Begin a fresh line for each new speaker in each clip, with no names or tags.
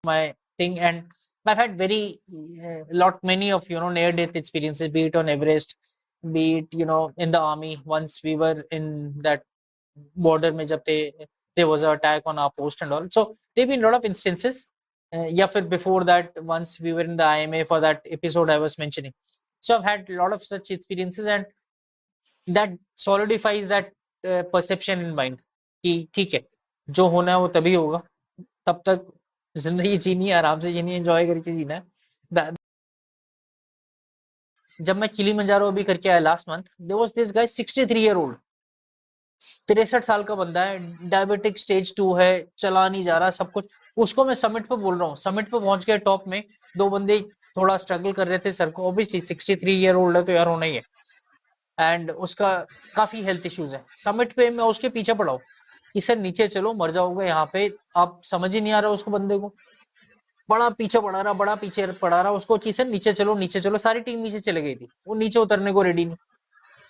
my thing, and I've had very many of near death experiences, be it on Everest, be it in the army. Once we were in that border में जब there was an attack on our post and all. So there've been a lot of instances. Yeah, before that, once we were in the IMA for that episode I was mentioning. So I've had a lot of such experiences, and that solidifies that perception in mind कि ठीक है, जो होना है वो तभी होगा, तब तक जिंदगी जीनी है, आराम से जीनी है, एंजॉय करके जीना है। जब मैं किलिमंजारो अभी करके आया last month, there was this guy 63 year old, 63 साल का बंदा है, डायबिटिक स्टेज 2 है, चला नहीं जा रहा, सब कुछ। उसको मैं समिट पे बोल रहा हूँ, समिट पे पहुंच गए टॉप में, दो बंदे थोड़ा स्ट्रगल कर रहे थे सर को, ऑब्वियसली 63 ईयर ओल्ड है तो यार होना ही है, एंड उसका काफी हेल्थ इश्यूज है। समिट पे मैं उसके पीछे पड़ा हूँ कि सर नीचे चलो, मर जाओगे यहाँ पे, आप समझ ही नहीं आ रहा उसको बंदे को, बड़ा पीछे पड़ा रहा, बड़ा पीछे पड़ा रहा उसको कि सर नीचे चलो नीचे चलो, सारी टीम नीचे चले गई थी, वो नीचे उतरने को रेडी नहीं।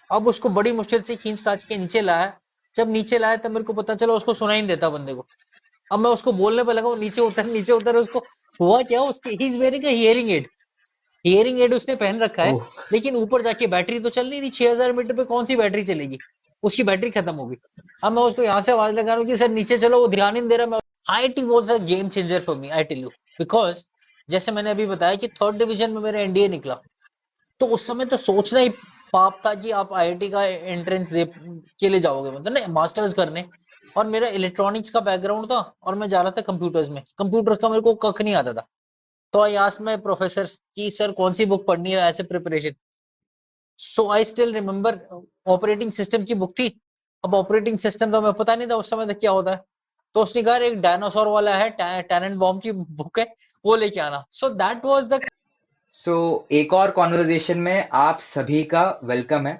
अब उसको बड़ी मुश्किल से खींच खाच के नीचे लाया, जब नीचे लाया तब मेरे को पता चला उसको सुनाई नहीं देता बंदे को। अब मैं उसको बोलने पे लगा, वो नीचे उतर, उसको हुआ क्या, उसकी he is wearing a hearing aid, hearing aid उसने पहन रखा है,
ओह।
लेकिन ऊपर जाके बैटरी तो चल नहीं रही, 6000 मीटर पे कौन सी बैटरी चलेगी, उसकी बैटरी खत्म होगी। अब मैं उसको यहाँ से आवाज लगा रहा हूँ कि सर नीचे चलो, वो ध्यान ही नहीं दे रहा। मैं IIT was a game changer for me, I tell you, because जैसे मैंने अभी बताया कि थर्ड डिवीजन में मेरा एनडीए निकला, तो उस समय तो सोचना ही पाप था कि आप आईआईटी का एंट्रेंस दे के लिए जाओगे, मतलब ना मास्टर्स करने। और मेरा इलेक्ट्रॉनिक्स का बैकग्राउंड था, और मैं जा रहा था कंप्यूटर्स में, कंप्यूटर्स का मेरे को कख नहीं आता था। तो आई आस्क्ड माय प्रोफेसर कि सर कौन सी बुक पढ़नी है ऐसे preparation. So I still remember, operating system की बुक थी। अब ऑपरेटिंग सिस्टम तो हमें पता नहीं था उस समय तक क्या होता है, तो उसने कहा एक डायनासोर वाला है, टैरेंट बॉम्ब की बुक है, वो लेके आना। So that was the
so एक और कॉन्वर्जेशन में आप सभी का वेलकम है।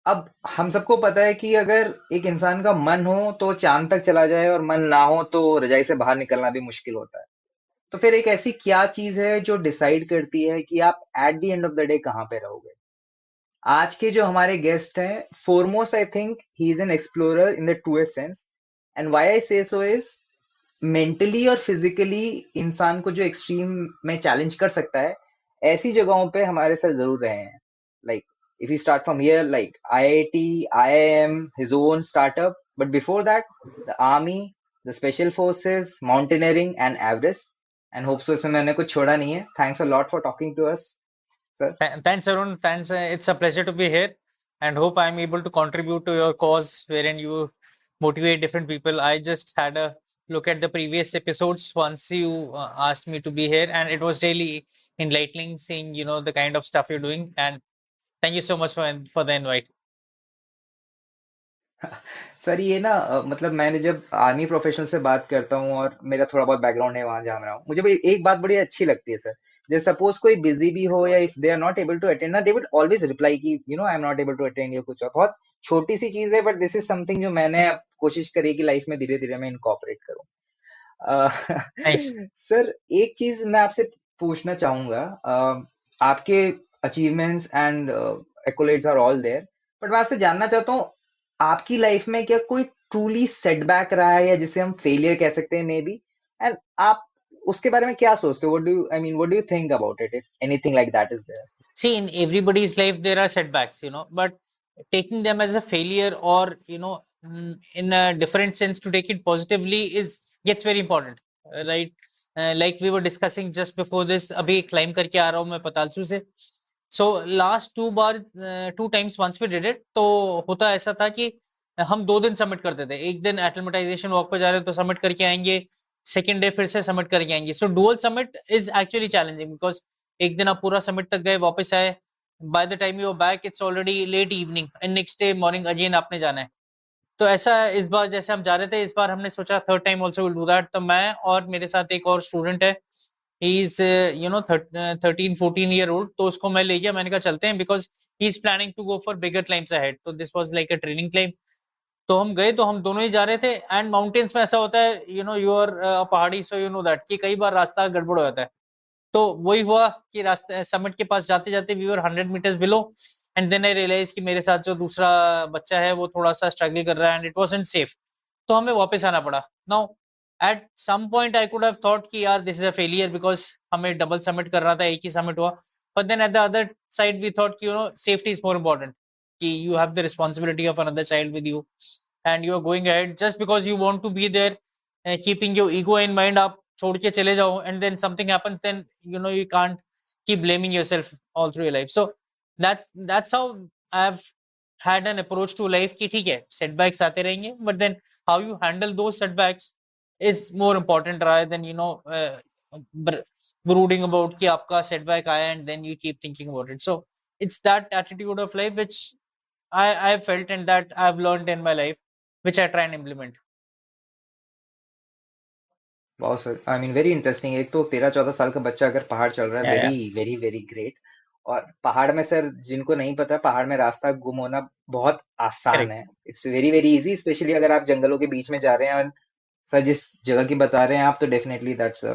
अब हम सबको पता है कि अगर एक इंसान का मन हो तो चांद तक चला जाए, और मन ना हो तो रजाई से बाहर निकलना भी मुश्किल होता है। तो फिर एक ऐसी क्या चीज है जो डिसाइड करती है कि आप eight the end of the day कहाँ पे रहोगे? आज के जो हमारे गेस्ट हैं, foremost I think he is an explorer in the truest sense. And why I से सो इज, मेंटली और फिजिकली इंसान को जो एक्सट्रीम में चैलेंज कर सकता है, ऐसी जगहों पे हमारे सर जरूर रहे हैं। Like if you start from here, like IIT, IIM, his own startup, but before that the army, the special forces, mountaineering and Everest. And hope so इसमें मैंने कुछ छोड़ा नहीं है। Thanks a lot for talking to us sir.
Thanks, Arun. Thanks. It's a pleasure to be here, and hope I'm able to contribute to your cause, wherein you motivate different people. I just had a look at the previous episodes once you asked me to be here, and it was really enlightening seeing, the kind of stuff you're doing. And thank you so much for the invite.
Sir ये ना मतलब मैंने जब army professional से बात करता हूँ, और मेरा थोड़ा बहुत बैकग्राउंड है वहां जहाँ मैं रहा हूँ, मुझे भाई एक बात बड़ी अच्छी लगती है सर। जैसे सपोज कोई बिजी भी हो, या if they are not able to attend ना, दे वुड ऑलवेज रिप्लाई कि I am not able to attend, या कुछ और। बहुत छोटी सी चीज है, बट दिस इज समथिंग जो मैंने अब कोशिश करी है कि लाइफ में धीरे धीरे मैं इनकॉर्पोरेट करूँ।
Nice.
सर एक चीज मैं आपसे पूछना चाहूंगा। आपके achievements and accolades are all there, but मैं आपसे जानना चाहता हूँ, आपकी लाइफ में क्या कोई ट्रूली सेटबैक रहा है, या जिसे हम फेलियर कह सकते हैं मे बी? एंड आप उसके बारे में क्या सोचते हो? What do you think about it, if anything like that is there?
See, in everybody's life, there are setbacks, but taking them as a failure, or, in a different sense to take it positively is gets very important, right? Like we were discussing just before this, अभी climb करके आ रहा हूँ मैं पतालसू से। So last two times once we did it, तो होता ऐसा था कि हम 2 दिन सबमिट करते थे, एक दिन एक्लिमेटाइजेशन वॉक पे जा रहे हैं तो सबमिट करके आएंगे, सेकेंड डे फिर से सबमिट करके आएंगे। So dual submit is actually challenging, because एक दिन आप पूरा सबमिट तक गए, वापस आए, by the time you are back it's already late evening, and next day morning again आपने जाना है। तो ऐसा इस बार जैसे हम जा रहे थे, इस बार हमने सोचा third time also will do that. तो मैं और मेरे साथ एक और स्टूडेंट है, ही इज 13-14 ईयर ओल्ड, तो उसको मैं ले गया, मैंने कहा चलते हैं, because he is planning to go for bigger climbs ahead, तो this was like a training climb. तो हम गए, तो हम दोनों ही जा रहे थे, एंड माउंटेन्स में ऐसा होता है, यू आर पहाड़ी, सो यू नो दैट कि कई बार रास्ता गड़बड़ हो जाता है। तो वही हुआ कि रास्ते समिट के पास जाते जाते we were 100 metres below, and then I realise कि मेरे साथ जो दूसरा बच्चा है वो थोड़ा सा स्ट्रगल कर रहा है, एंड इट वाजंट सेफ, तो हमें वापस आना पड़ा। Now at some point I could have thought कि यार this is a failure because हमें डबल सबमिट कर रहा था, एक ही सबमिट हुआ. But then at the other side we thought कि सेफ्टी इज मोर इम्पोर्टेंट, कि you have the responsibility of another child with you and you are going ahead just because you want to be there, keeping your ego in mind. आप छोड़ के चले जाओ and then something happens, then you can't keep blaming yourself all through your life. So that's how I've had an approach to life कि ठीक है setbacks आते रहेंगे, but then how you handle those setbacks is more important rather than brooding about कि आपका setback आया and then you keep thinking about it. So it's that attitude of life which I felt and that I've learned in my life, which I try and implement.
वाह sir, I mean very interesting. एक तो 13-14 साल का बच्चा अगर पहाड़ चढ़ रहा है,
Yeah,
very
yeah,
very very great. और पहाड़ में सर, जिनको नहीं पता, पहाड़ में रास्ता गुम होना बहुत आसान
correct,
है। It's very very easy, specially अगर आप जंगलों के बीच में जा रहे हैं। और सर जिस जगह की बता रहे हैं आप, तो definitely that's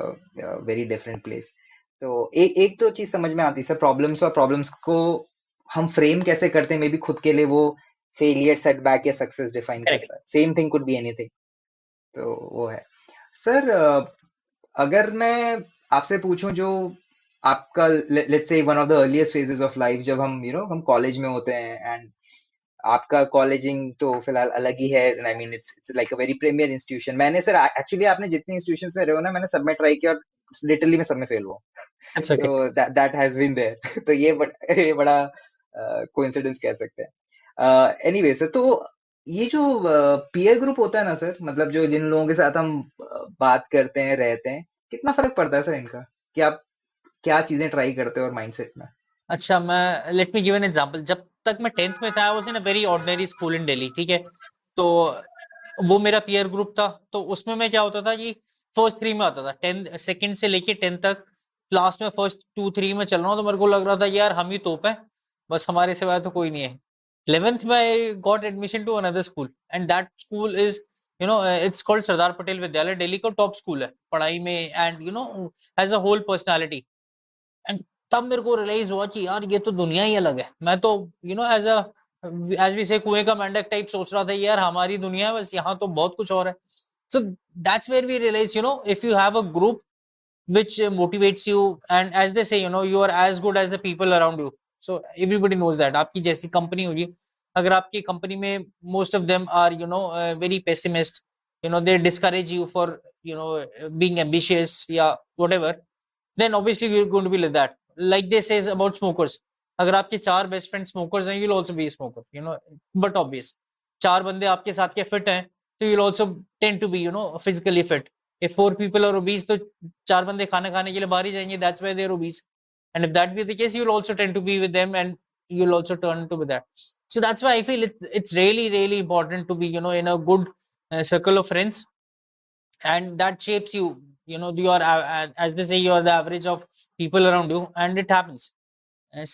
very different place. तो एक एक तो चीज समझ में आती है सर, प्रॉब्लम्स और प्रॉब्लम्स को हम फ्रेम कैसे करते हैं, मे बी खुद के लिए वो फेलियर, सेटबैक या सक्सेस डिफाइन
correct.
करता है। Same thing could be anything. तो वो है सर। अगर मैं आपसे पूछूं, जो आपका let's say one of the earliest phases of life, जब हम हम कॉलेज में होते हैं, एंड आपका कॉलेजिंग तो फिलहाल अलग ही है। I mean it's like a very premier institution. मैंने सर एक्चुअली, आपने जितने इंस्टीट्यूशंस में रहे हो ना, मैंने सब में ट्राई किया और लिटरली मैं सब में फेल हुआ।
That's okay.
तो दैट हैज बीन देयर। तो ये बड़ा कोइंसिडेंस कह सकते हैं। एनीवे सर, तो ये जो पीयर ग्रुप होता है ना सर, मतलब जो जिन लोगों के साथ हम बात करते हैं, रहते हैं, कितना फर्क पड़ता है सर इनका, कि आप क्या चीजें ट्राई करते हो और माइंडसेट में?
अच्छा, मैं let me give an example. जब तक मैं 10th में था, आई was in a very ordinary school इन दिल्ली, ठीक है. तो वो मेरा पीयर ग्रुप था. तो उसमें मैं क्या होता था कि फर्स्ट थ्री में आता था, 10 सेकंड से लेके 10 तक क्लास में फर्स्ट टू थ्री में चल रहा हूँ. तो मेरे को लग रहा था यार हम ही तोप है, बस हमारे सिवाय तो कोई नहीं है. 11th में I got admission to another school and that school is it's called Sardar Patel Vidyalaya. Delhi का टॉप स्कूल है पढ़ाई में and has a whole personality. एंड तब मेरे को रियलाइज हुआ कि यार ये तो दुनिया ही अलग है. मैं तो एज वी से कुएं का मेंढक टाइप सोच रहा था यार हमारी दुनिया है, बस यहाँ तो बहुत कुछ और है. So that's where we realise if you have a group which motivates you, and as they say you are as good as the people around you. So everybody knows that आपकी जैसी कंपनी होगी, अगर आपकी company में most of them are very pessimist, they discourage you for being ambitious या whatever, then obviously you're going to be like that. Like they says about smokers, अगर आपके चार बेस्ट फ्रेंड स्मोकर्स हैं, you'll also be a smoker, but obvious. चार बंदे आपके साथ के फिट हैं, तो you'll also tend to be physically fit. If four people are obese, तो चार बंदे खाना खाने के लिए बाहर ही जाएंगे, that's why they're obese. And if that be the case, you'll also tend to be with them and you'll also turn to be that. So that's why I feel it's really really important to be in a good circle of friends, and that shapes you. You are as they say, you are the average of people around you, and it happens.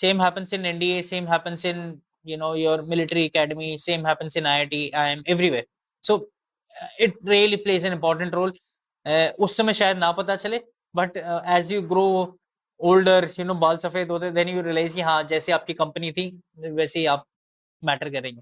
Same happens in NDA, same happens in your military academy, same happens in IIT, IIM, everywhere. So it really plays an important role. उस समय शायद ना पता चले, but as you grow older, बाल सफेद होते, then you realize कि हाँ जैसे आपकी कंपनी थी वैसे ही आप मैटर करेंगे.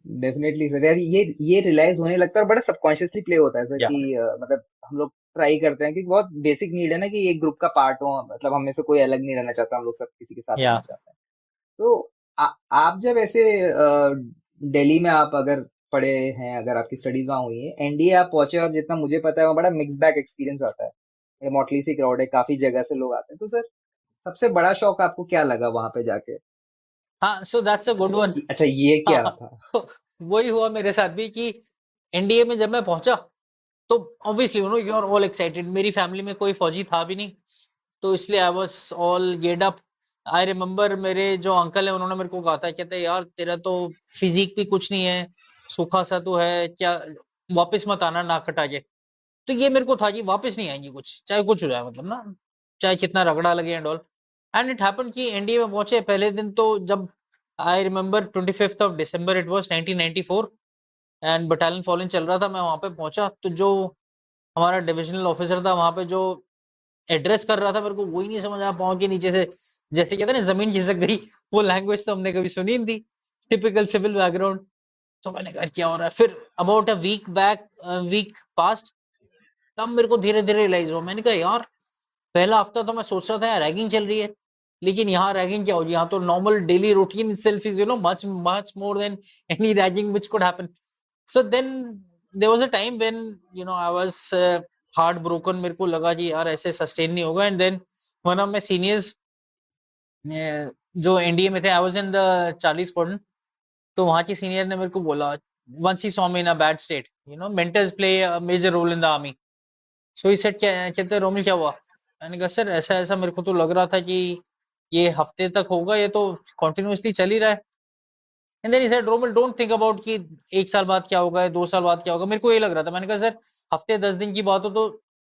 डेफिनेटली सर यार, ये रियलाइज होने लगता है, और बड़ा सबकॉन्शियसली प्ले होता है सर,
या
कि मतलब हम लोग ट्राई करते हैं, क्योंकि बहुत बेसिक नीड है ना, कि एक ग्रुप का पार्ट हो। मतलब हम में से कोई अलग नहीं रहना चाहता, हम लोग सब किसी के साथ
या
रहना चाहते हैं। तो आप जब ऐसे दिल्ली में आप अगर पढ़े हैं, अगर आपकी स्टडीज वहाँ हुई है, एनडीए आप पहुंचे, और जितना मुझे पता है वहाँ बड़ा मिक्स बैग एक्सपीरियंस आता है। बड़ा मोटली सी क्राउड है, काफी जगह से लोग आते हैं। तो सर सबसे बड़ा शौक आपको क्या लगा वहां पे जाके,
हाँ, सो दैट्स अ गुड वन.
कि अच्छा ये क्या
हाँ,
था?
वही हुआ मेरे साथ भी कि एनडीए में जब मैं पहुंचा, तो obviously you are all excited. मेरी फैमिली में कोई फौजी था भी नहीं, तो इसलिए I was all get up. I remember मेरे जो अंकल है उन्होंने मेरे को कहा था, कहते हैं, यार तेरा तो फिजिक भी कुछ नहीं है, सूखा सा तो है क्या, वापस मत आना नाक कटा के. तो ये मेरे को था कि वापस नहीं आएंगे कुछ, चाहे कुछ हो जाए, मतलब ना, चाहे कितना रगड़ा लगे and all. And it happened कि एनडीए में पहुंचे पहले दिन, तो जब I remember 25th of December it was 1994, and battalion following चल रहा था. मैं वहां पे पहुंचा, तो जो हमारा डिविजनल ऑफिसर था वहां पे, जो एड्रेस कर रहा था, मेरे को वही नहीं समझ आया, पाँव के नीचे से जैसे कहते हैं ना जमीन खिसक गई. वो लैंग्वेज तो हमने कभी सुनी नहीं थी, टिपिकल सिविल बैकग्राउंड. तो मैंने कहा क्या हो रहा है, फिर अबाउट अ वीक पास्ट, तब मेरे को धीरे धीरे रियलाइज हुआ। मैंने कहा यार, पहला हफ्ता तो मैं सोच रहा था यार रैगिंग चल रही है, लेकिन यहाँ रैगिंग क्या होगी, यहाँ तो normal daily routine itself is much much more than any ragging which could happen. So then there was a time when I was heartbroken. मेरे को लगा कि यार ऐसे सस्टेन नहीं होगा। And then one of my seniors जो NDA में थे, I was in the Charlie squadron, तो वहां के सीनियर ने मेरे को बोला, once he saw me in a bad state, mentors play a major role in the army. So he said, क्या कहते हैं रोमिल, क्या हुआ? मैंने कहा सर ऐसा ऐसा मेरे को तो लग रहा था कि ये हफ्ते तक होगा, ये तो कंटिन्यूअसली चल ही रहा है। And then he said, Romil don't think about कि एक साल बाद क्या होगा, 2 साल बाद क्या होगा। मेरे को ये लग रहा था। मैंने कहा सर हफ्ते 10 दिन की बात हो तो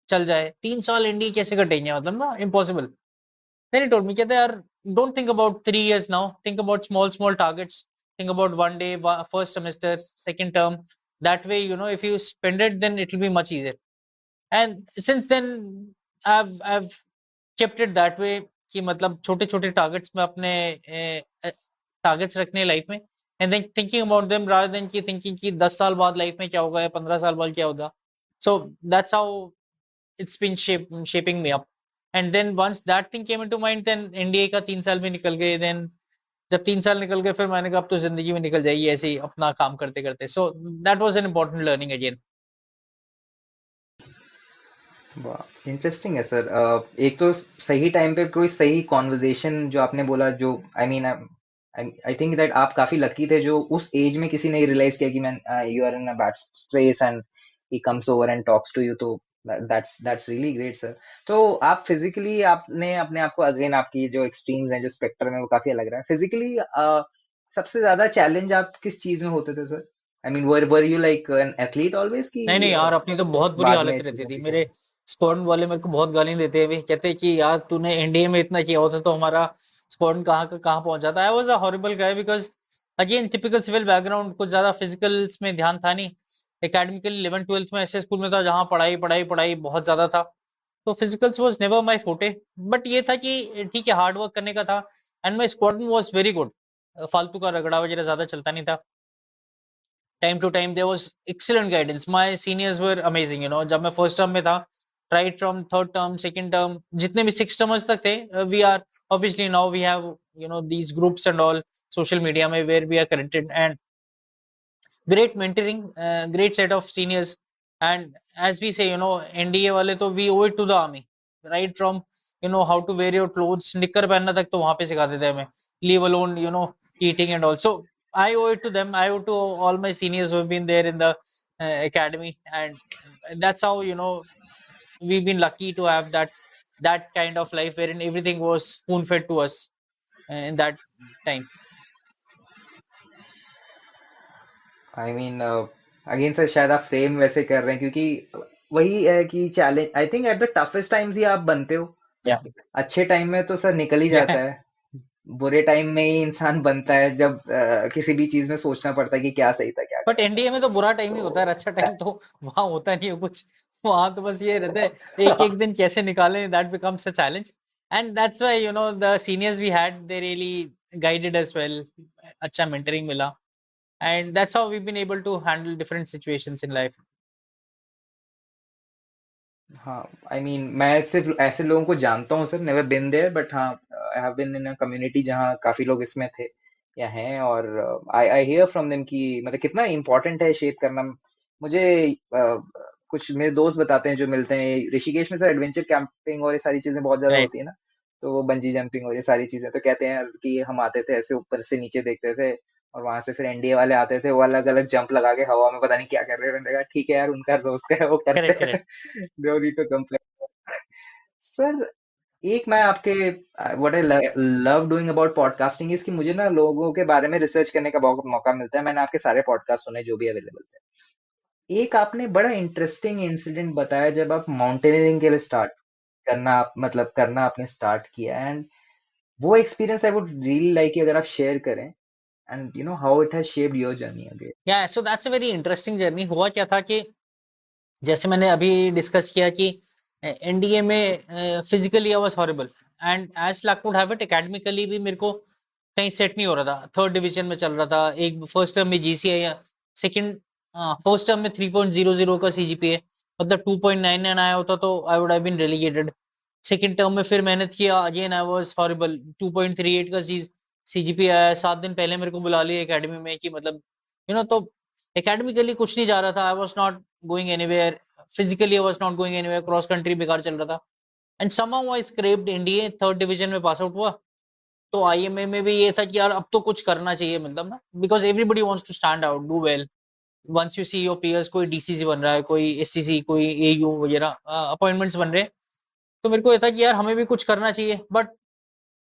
चल जाए, 3 साल इंडिया कैसे कटेंगे, मतलब ना impossible. Then he told me, कहते यार don't think about 3 years now, think about small targets, think about one day, first semester, second term. That way, if you spend it, then it will be much easier. And since then I've kept it that way, कि मतलब छोटे छोटे targets में अपने targets रखने life में, and than thinking about them rather than की thinking कि 10 साल बाद लाइफ में क्या होगा या 15 साल बाद क्या होगा। So that's how it's been shaping me up. And then once that thing came into mind, then NDA का 3 साल भी निकल गए। then जब 3 साल निकल गए, फिर मैंने कहा अब तो जिंदगी में निकल जाएगी ऐसे ही अपना काम करते करते। so that was an important learning again.
वाह, इंटरेस्टिंग है सर। एक तो सही टाइम पे कोई सही कॉन्वर्जेशन जो आपने बोला, जो आई मीन आई थिंक दैट आप काफी लकी थे जो उस एज में किसी ने रियलाइज किया कि man you are in a bad space and he comes over and talks to you. तो दैट्स रियली ग्रेट सर। तो आप फिजिकली आपने अपने आप को, अगेन आपकी जो एक्सट्रीम्स हैं जो स्पेक्ट्रम है वो काफी अलग रहा है फिजिकली। सबसे ज्यादा चैलेंज आप किस चीज में होते थे sir? I mean were you like an athlete always की
नहीं नहीं यार, अपनी तो बहुत बुरी
बाद में
हालत रहती
चीजें
थी।
ठीक है?
मेरे स्क्वाड्रन वाले मेरे को बहुत गाली देते हुए कहते कि यार तूने एनडीए में इतना किया होता तो हमारा स्क्वाड्रन कहाँ का कहाँ पहुंच जाता। I was a horrible guy because again typical civil background, कुछ ज्यादा फिजिकल्स में ध्यान था नहीं। एकेडमिकली 11th 12th में ऐसे स्कूल में था जहाँ पढ़ाई पढ़ाई पढ़ाई बहुत ज्यादा था, तो फिजिकल्स वाज नेवर माय फोटे। बट ये था कि ठीक है, हार्ड वर्क करने का था। And my squadron was very good, फालतू का रगड़ा वगैरह ज्यादा चलता नहीं था। Time to time there was excellent guidance, my seniors were amazing. जब मैं फर्स्ट टर्म में था, right from third term second term, जितने भी 6 टर्म्स तक थे, we are obviously now we have these groups and all social media में where we are connected, and great mentoring, great set of seniors. And as we say, NDA वाले तो we owe it to the army, right from how to wear your clothes, निक्कर पहनना तक तो वहां पे सिखाते थे हमें, leave alone eating and all. So I owe it to them, I owe to all my seniors who have been there in the academy. And that's how we've been lucky to have that kind of life wherein everything was spoon fed to us in that time.
I mean again sir, शायद आप frame वैसे कर रहे हैं क्योंकि वही है कि challenge I think at the toughest times ही आप बनते हो।
Yeah.
अच्छे टाइम में तो सर निकल ही जाता
Yeah.
है, बुरे टाइम में ही इंसान बनता है जब किसी भी चीज में सोचना पड़ता है कि क्या सही था क्या
बट
गलत था।
एनडीए में तो बुरा टाइम ही होता है,
तो
अच्छा टाइम तो वहां होता नहीं है कुछ। वहां तो बस ये रहता है एक एक दिन कैसे निकालें, that becomes a challenge. And that's why the seniors we had, they really guided us well, अच्छा मेंटरिंग मिला। And that's how we been able to handle different situations in life.
हाँ, आई मीन मैं सिर्फ ऐसे लोगों को जानता हूँ sir, never been there, but हाँ, I have been in a community जहाँ काफी लोग इसमें थे या हैं। और I I hear from them कि मतलब कितना इम्पोर्टेंट है शेप करना। मुझे कुछ मेरे दोस्त बताते हैं जो मिलते हैं ऋषिकेश में सर, एडवेंचर कैंपिंग और ये सारी चीजें बहुत ज्यादा
राइट।
होती है ना। तो वो बंजी जंपिंग और ये सारी चीजें, तो कहते हैं कि हम आते थे ऐसे ऊपर से नीचे देखते थे, और वहां से फिर एनडीए वाले आते थे, वो अलग अलग जंप लगा के हवा में पता नहीं क्या कर रहे हैं। मैंने कहा ठीक है यार, उनका दोस्त है वो करते
करेक्ट
हैं।
Correct.
no need to compare। Sir, एक मैं आपके what I love doing about podcasting is कि मुझे ना लोगों के बारे में रिसर्च करने का बहुत मौका मिलता है। मैंने आपके सारे पॉडकास्ट सुने जो भी अवेलेबल थे। एक आपने बड़ा इंटरेस्टिंग इंसिडेंट बताया जब आप माउंटेनियरिंग के लिए स्टार्ट करना, मतलब करना आपने स्टार्ट किया, एंड वो experience I would really like अगर आप शेयर करें, and you know how it has shaped your journey again.
या so that's a very interesting journey. हुआ क्या था कि जैसे मैंने अभी डिस्कस किया कि एनडीए में physically I was horrible, and as luck would have it academically भी मेरे को कहीं सेट नहीं हो रहा था। थर्ड डिवीजन में चल रहा था, एक फर्स्ट टर्म में जीसीआई सेकंड फर्स्ट टर्म में 3.00 का सीजीपीए, मतलब 2.99 आया होता तो I would have been relegated. Second term में फिर मेहनत किया, अगेन आई वाज हॉरिबल, 2.38 का सीजीपी आया। 7 दिन पहले मेरे को बुला लिया एकेडमी में कि मतलब तो एकेडमिकली कुछ नहीं जा रहा था, आई was not going anywhere, physically I was not going anywhere, cross country बेकार चल रहा था। And somehow I scraped India, third division में पास आउट हुआ। तो आईएमए में भी ये था कि यार अब तो कुछ करना चाहिए, मतलब ना, because everybody wants to stand out, do well. Once you see your peers, कोई डीसीसी बन रहा है, कोई एससीसी, कोई एयू वगैरह अपॉइंटमेंट्स बन रहे हैं, तो मेरे को ये था कि यार हमें भी कुछ करना चाहिए, बट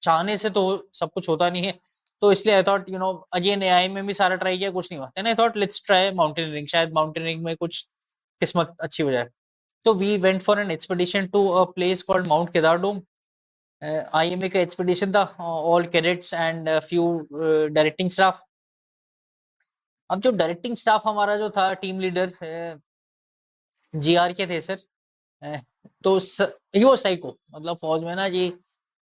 चाहने से तो सब कुछ होता नहीं है। तो इसलिए आई थॉट अगेन एआई में भी सारा ट्राई किया, कुछ नहीं हुआ। Then I thought let's try mountaineering, शायद माउंटेनियरिंग में कुछ किस्मत अच्छी हो जाए। तो we went for an expedition to a place called mount Kedar Dome. IMA का एक्सपेडिशन था, all cadets and few directing staff. अब जो डायरेक्टिंग स्टाफ हमारा जो था, टीम लीडर जीआर के थे सर। अ, तो ये वो साइको, मतलब फौज में ना जी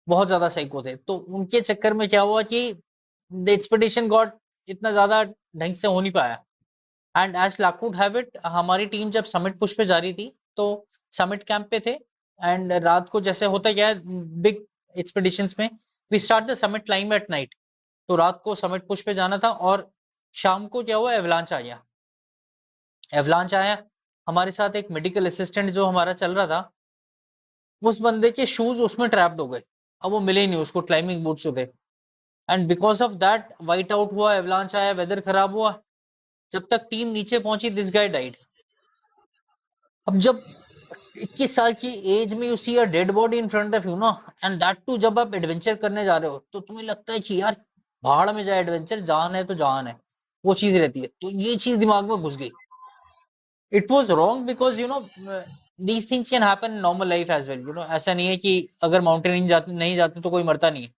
बहुत ज्यादा साइको थे। तो उनके चक्कर में क्या हुआ कि द एक्सपेडिशन गॉट इतना ज्यादा ढंग से हो नहीं पाया। And as luck would have it, हमारी टीम जब समिट पुश पे जा रही थी तो समिट कैंप पे थे। एंड रात को जैसे होता क्या है बिग एक्सपेडिशंस में, we start the summit climb at night. तो रात को समिट पुश पे जाना था, और शाम को क्या हुआ, एवलांच आ गया। एवलांच आया, हमारे साथ एक मेडिकल असिस्टेंट जो हमारा चल रहा था, उस बंदे के शूज उसमें ट्रैप्ड हो गए। अब वो मिले ही नहीं उसको, क्लाइंबिंग बूट्स जो थे। And because of that white out हुआ, एवलांच आया, वेदर खराब हुआ। जब तक टीम नीचे पहुंची, दिस गाय डाइड। अब जब 21 साल की एज में you see a dead body in front of you ना, एंड दैट टू जब आप एडवेंचर करने जा रहे हो, तो तुम्हें लगता है कि यार भाड़ में जाए एडवेंचर, जान है तो जान है, वो चीज रहती है। तो ये चीज दिमाग में घुस गई। It was wrong because these things can happen in normal life as well. ऐसा नहीं है कि अगर माउंटेनिंग जाते नहीं जाते तो कोई मरता नहीं है,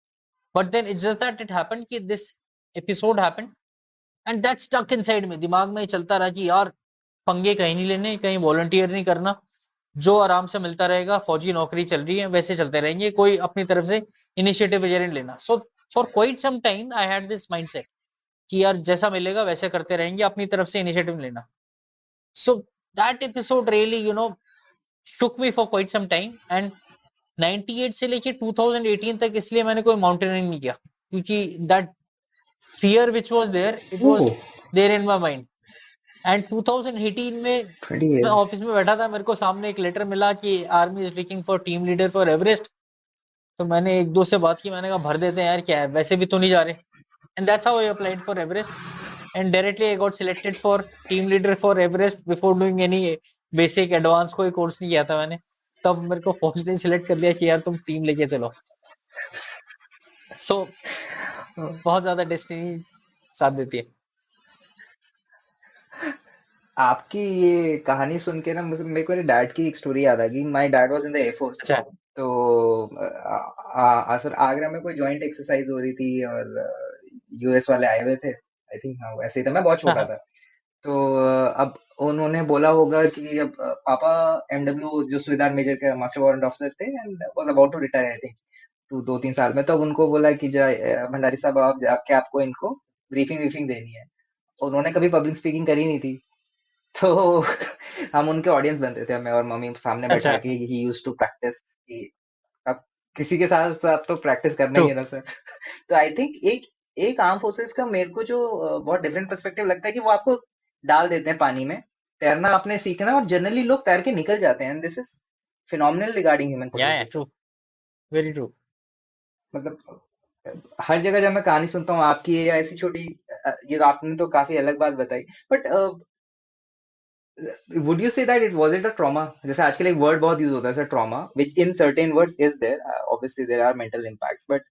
but then it's just that it happened कि this episode happened, and that stuck inside में। दिमाग में चलता रहा कि यार पंगे कहीं नहीं लेने, कहीं वॉलंटियर नहीं करना, जो आराम से मिलता रहेगा, फौजी नौकरी चल रही है वैसे चलते रहेंगे, कोई अपनी तरफ से इनिशिएटिव वगैरह नहीं लेना। So for quite some time I had this mindset कि यार जैसा मिलेगा वैसे करते रहेंगे, अपनी तरफ से इनिशिएटिव लेना। So that episode really shook me for quite some time। and 98 से लेके 2018 तक इसलिए मैंने कोई माउंटेनियरिंग नहीं किया, क्योंकि that fear which was there, it was
Oh,
there in my mind। and 2018 में
20
मैं
years.
ऑफिस में बैठा था, मेरे को सामने एक लेटर मिला कि army is looking for team leader for Everest. तो मैंने एक दो से बात की, मैंने कहा भर देते हैं यार, क्या है, वैसे भी तो नहीं जा रहे। And that's how I applied for Everest, and directly I got selected for team leader for Everest before doing any basic advance कोई कोर्स नहीं किया था मैंने। तब मेरे को फौज ने सिलेक्ट कर लिया कि यार तुम टीम लेके चलो। सो बहुत ज्यादा डेस्टिनी साथ देती है।
आपकी ये कहानी सुन के ना मुझे मेरे को मेरे डैड की एक स्टोरी याद आ गई। My dad was in the air force.
अच्छा।
तो सर आगरा में कोई जॉइंट एक्सरसाइज हो रही थी और यूएस वाले आए हुए थे। आई थिंक हाँ वैसे ही था, मैं बहुत
हाँ
छोटा
हाँ
था। तो अब उन्होंने बोला होगा कि अब पापा एमडब्ल्यू जो सुबेदार मेजर के मास्टर वारंट ऑफिसर थे and was about to retire I think 2-3 साल में। तो अब उनको बोला कि भंडारी साहब आप जाके आपको इनको ब्रीफिंग व्रीफिंग देनी है। उन्होंने कभी पब्लिक स्पीकिंग करी नहीं थी। तो हम उनके ऑडियंस बनते थे, मैं और मम्मी सामने बैठा
अच्छा।
के ही यूज्ड टू प्रैक्टिस कि अब किसी के साथ साथ तो प्रैक्टिस करना
ट्रू।
ही है ना सर। तो आई थिंक एक एक आर्म फोर्सेस का मेरे को जो बहुत डिफरेंट पर्सपेक्टिव लगता है कि वो आपको डाल देते हैं पानी में, तैरना आपने सीखना और जनरली लोग तैर के निकल जाते हैं। This is phenomenal regarding human
या
potential sir.
True, very true.
मतलब हर जगह जब मैं कहानी सुनता हूँ आपकी या ऐसी छोटी ये तो आपने तो काफी अलग बात बताई, but would you say that it was it a trauma? जैसे आजकल एक वर्ड बहुत यूज होता है sir, trauma, which in certain words is there. Obviously there are mental impacts, but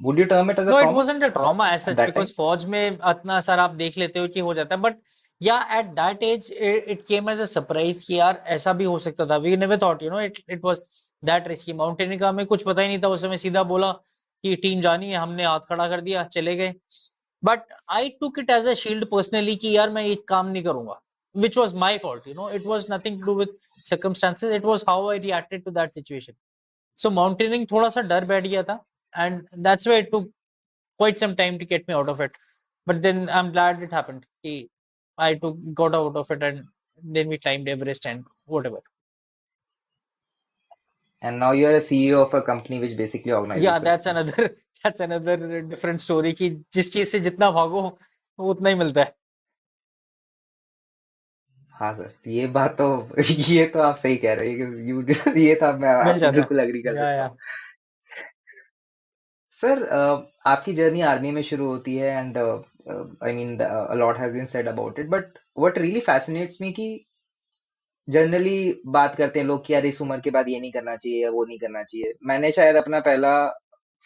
would you term it as a
no, it
trauma
wasn't a trauma as
at
such,
that
because
time?
फौज में इतना सारा आप देख लेते हो कि हो जाता है, but yeah at that age it came as a surprise कि यार ऐसा भी हो सकता था। We never thought it was that risky. Mountaineering का हमें कुछ पता ही नहीं था उस समय, सीधा बोला कि टीम जानी है, हमने हाथ खड़ा कर दिया, चले गए। But I took it as a shield personally कि यार मैं ये काम नहीं करूंगा, which was my fault। It was nothing to do with circumstances, it was how I reacted to that situation। So mountaineering थोड़ा सा डर बैठ गया था, and that's why it took quite some time to get me out of it। But then I'm glad it happened कि I took got out of it, and then we climbed Everest and whatever.
And now you are a CEO of a company which basically
Yeah,
organizes such
that's
things.
another that's another different story कि जिस चीज से जितना भागो वो उतना ही मिलता है.
हाँ सर, ये बात तो ये तो आप सही कह रहे हैं कि ये तो मैं
मिल
आपसे
जाता है.
बिल्कुल एग्री कर सकता
या
हूँ। सर, आपकी जर्नी आर्मी में शुरू होती है and I mean a lot has been said about it, but what really fascinates me कि जनरली बात करते हैं लोग कि यार इस उम्र के बाद ये नहीं करना चाहिए या वो नहीं करना चाहिए। मैंने शायद अपना पहला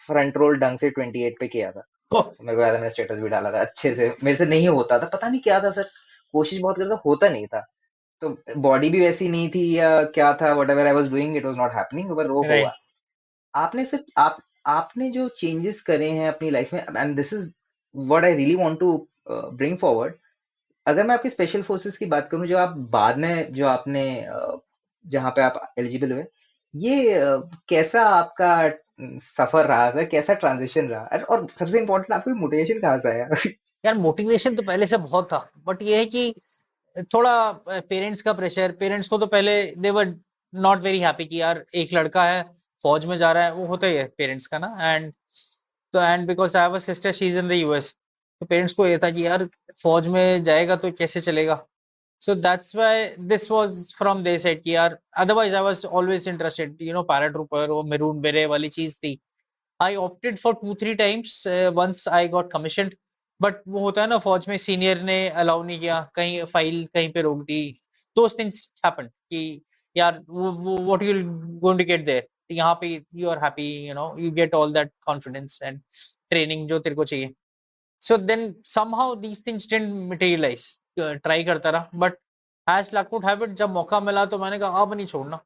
फ्रंट रोल ढंग से 28 पे किया था। मेरे को याद है, मैंने स्टेटस भी डाला था अच्छे से, मेरे से नहीं होता था, पता नहीं क्या था सर, कोशिश बहुत करता होता नहीं था। तो बॉडी भी वैसी नहीं थी या क्या था, what ever I was doing it was not happening, पर वो हुआ।
राइट.
आपने सच आपने जो चेंजेस करे हैं अपनी लाइफ में, and this is what I really want to bring forward. अगर मैं आपकी स्पेशल फोर्सेस की बात करूं, जो आप बाद में जो आपने जहां पे आप एलिजिबल हुए, ये कैसा आपका सफर रहा सर, कैसा ट्रांजिशन रहा, और सबसे इम्पोर्टेंट आपको मोटिवेशन कहाँ से आया?
यार मोटिवेशन तो पहले से बहुत था, बट ये है कि थोड़ा पेरेंट्स का प्रेशर. पेरेंट्स को तो पहले दे वर नॉट वेरी हैप्पी कि यार एक लड़का है फौज में जा रहा है, वो होता ही है पेरेंट्स का ना. एंड तो and because I have a sister, she is in the US, तो पेरेंट्स को ये था कि यार फौज में जाएगा तो कैसे चलेगा. So that's why this was from their side कि यार otherwise I was always interested, you know, paratrooper or maroon beret वाली चीज थी. I opted for 2-3 times once I got commissioned, but वो होता है ना फौज में सीनियर ने अलाउ नहीं किया, कहीं फाइल कहीं पे रोक दी. Those things happen कि यार what you going to get there, यहाँ पे you are happy, you know, you get all that confidence and training जो तेरे को चाहिए. So then somehow these things didn't materialize. Try करता रहा, but as luck would have it जब मौका मिला तो मैंने कहा अब नहीं छोड़ना.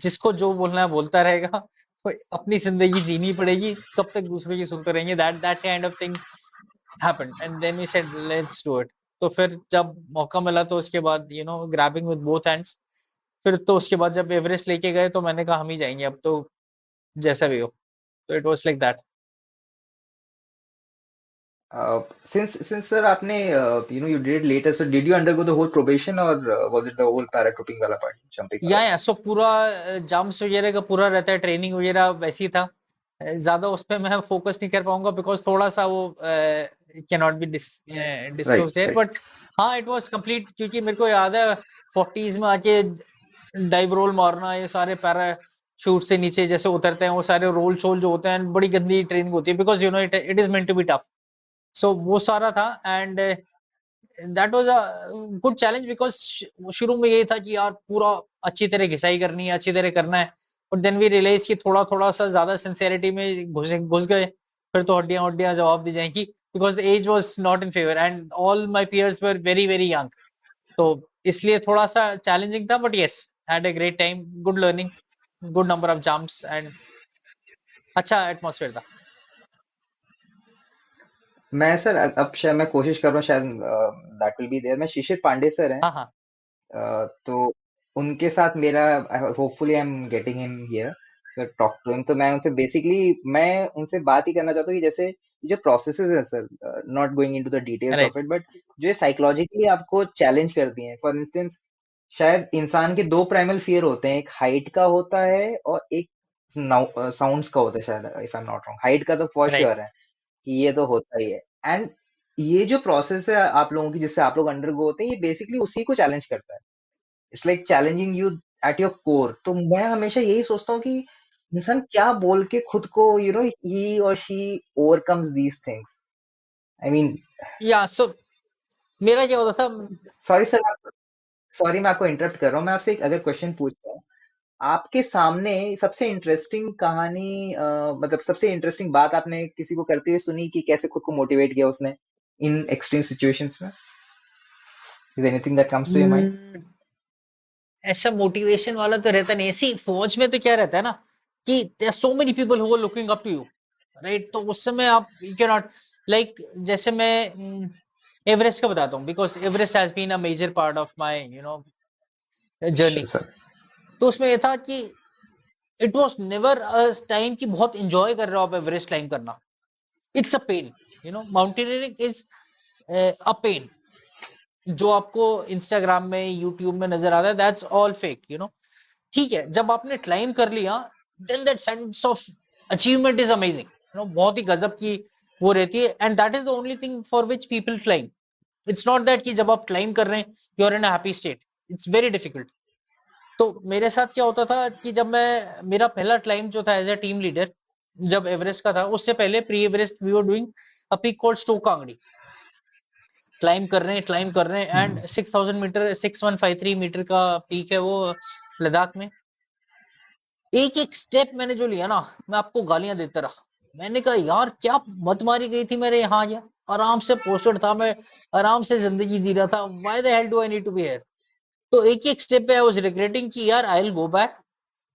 जिसको जो बोलना है बोलता रहेगा, तो अपनी जिंदगी जीनी पड़ेगी, कब तक दूसरों की सुनते रहेंगे. That kind of thing happened and then we said let's do it. तो फिर जब मौका मिला तो उसके बाद you know grabbing with both hands. फिर तो उसके बाद जब एवरेस्ट लेके गए तो मैंने कहा हम ही जाएंगे अब तो, जैसा भी हो. तो it was like that.
Since sir आपने you did it later, so did you undergo the whole probation, or was it the whole paratrooping वाला part, jumping वाला
या
part?
सो पूरा जंप्स वगैरह का पूरा रहता है, ट्रेनिंग वगैरह वैसी था. ज्यादा उस पे मैं फोकस नहीं कर पाऊंगा बिकॉज थोड़ा सा वो can not be
Right,
disclose there,
right.
But हाँ इट वाज कंप्लीट. क्योंकि मेरे को याद है 40s में आके डाइव रोल मारना, ये सारे पैरा शूट से नीचे जैसे उतरते हैं वो सारे रोल शोल जो होते हैं, बड़ी गंदी ट्रेनिंग होती है because you know it is meant to be tough. So वो सारा था. And that was a good challenge because शुरू में यही था कि यार पूरा अच्छी तरह घिसाई करनी है, अच्छी तरह करना है. बट देन वी रियलाइज कि थोड़ा थोड़ा सा ज्यादा सिंसियरिटी में घुस गए, फिर तो हड्डियां हड्डियां जवाब दी जाएंगी. Because the age was not in favour and all my peers were very very young. तो इसलिए थोड़ा सा चैलेंजिंग था, but yes had a great time, good learning, good number of jumps and अच्छा एटमॉस्फेयर था.
मैं सर अब शायद मैं कोशिश कर रहा हूँ, शायद दैट विल बी देयर। मैं शिशिर पांडे सर हैं,
हाँ हाँ.
तो उनके साथ मेरा, hopefully I am getting him here sir, talk to him. तो मैं उनसे बेसिकली, मैं उनसे बात ही करना चाहता हूँ कि जैसे जो प्रोसेसेस है sir, not going into the details of
right.
It, but जो साइकोलॉजिकली आपको चैलेंज करती हैं, फॉर इंस्टेंस शायद इंसान के दो प्राइमल फियर होते हैं, एक हाइट का होता है और एक साउंड्स का होता है शायद, if I am not wrong. Height का तो फॉर
राइट.
श्योर है कि ये तो होता ही है, एंड ये जो प्रोसेस है आप लोगों की जिससे आप लोग अंडरगो होते हैं, ये बेसिकली उसी को चैलेंज करता है। It's like challenging you at your core. तो मैं हमेशा यही सोचता हूँ कि इंसान क्या बोल के खुद को, ही और she overcomes these things. I mean,
या सो मेरा क्या होता था.
सॉरी सर, सॉरी मैं आपको इंटरप्ट कर रहा हूँ। मैं आपसे एक अगर क्वेश्चन पूछता हूँ, आपके सामने सबसे इंटरेस्टिंग कहानी, मतलब सबसे इंटरेस्टिंग बात आपने किसी को करते हुए सुनी कि कैसे खुद को मोटिवेट किया उसने इन एक्सट्रीम सिचुएशंस में? Is anything that comes to your mind?
ऐसा मोटिवेशन वाला तो रहता नहीं. ऐसी फौज में तो क्या रहता है ना कि there so many people who are looking up to you, right. तो उस समय आप यू कैन नॉट लाइक, जैसे मैं एवरेस्ट का बताता हूँ because Everest has been a major part of my you know journey.
Sir,
तो उसमें ये था कि it was never a time कि बहुत एंजॉय कर रहे हो आप एवरेस्ट क्लाइंब करना. It's a pain, you know, mountaineering is a pain. जो आपको इंस्टाग्राम में यूट्यूब में नजर आता है, दैट्स ऑल फेक, ठीक है। जब आपने क्लाइम कर लिया, then that sense of achievement is amazing, बहुत ही गजब की वो रहती है, and that is the only thing for which people climb. It's not that कि जब आप क्लाइम कर रहे हैं you are in a happy state, it's very difficult. तो मेरे साथ क्या होता था कि जब मैं मेरा पहला क्लाइम जो था एज ए टीम लीडर, जब एवरेस्ट का था, उससे पहले pre Everest we were doing a peak called Stok Kangri. Climb कर रहे हैं एंड 6000 मीटर, 6153 मीटर का पीक है वो, लद्दाख में। एक एक स्टेप मैंने जो लिया ना, मैं आपको गालियां देता रहा। मैंने कहा यार क्या मत मारी गई थी मेरे यहाँ, या आराम से पोस्टेड था मैं, आराम से जिंदगी जी रहा था, why the hell do I need to be here. तो एक एक स्टेप पे आई वाज रिग्रेटिंग कि यार आई विल गो बैक,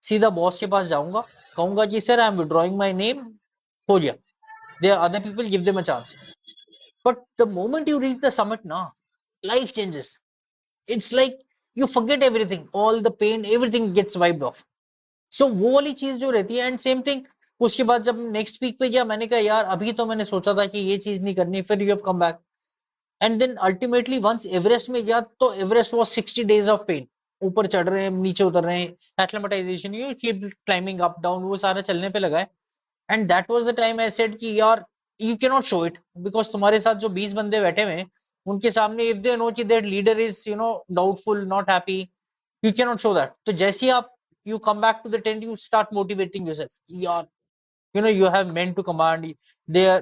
सीधा बॉस के पास जाऊंगा, कहूंगा कि sir I am withdrawing my name, हो गया, there are other people, give them a chance. But the moment you reach the summit ना, life changes. It's like you forget everything, all the pain, everything gets wiped off. So वो वाली चीज जो रहती है, and same thing उसके बाद जब नेक्स्ट वीक पे गया, मैंने कहा यार अभी तो मैंने सोचा था कि ये चीज नहीं करनी, फिर you have come back. And then ultimately once Everest में गया, तो Everest was 60 days of pain. ऊपर चढ़ रहे हैं, नीचे उतर रहे हैं, acclimatisation, you keep climbing up down, वो सारा चलने पे लगा है। And that was the time I said कि यार you can not show it, because तुम्हारे साथ जो 20 बंदे बैठे हुए हैं, उनके सामने इफ दे नो कि that leader is doubtful, not happy, you cannot show that. तो जैसे ही आप you come back to the tent, you start motivating yourself, यार you have men to command, they are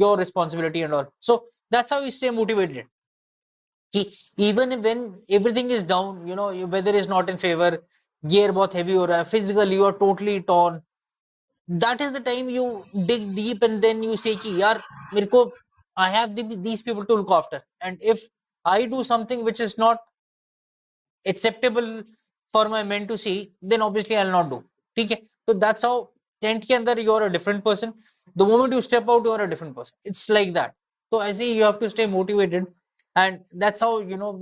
your responsibility and all. So that's how you stay motivated, कि even when everything is down, weather is not in favor, gear बहुत heavy हो रहा है, physically you are totally torn, that is the time you dig deep and then you say कि यार मेरे को, I have these people to look after, and if I do something which is not acceptable for my men to see, then obviously I'll not do, ठीक है। तो that's how tent के अंदर you are a different person, the moment you step out you are a different person, it's like that। तो ऐसे ही you have to stay motivated, and that's how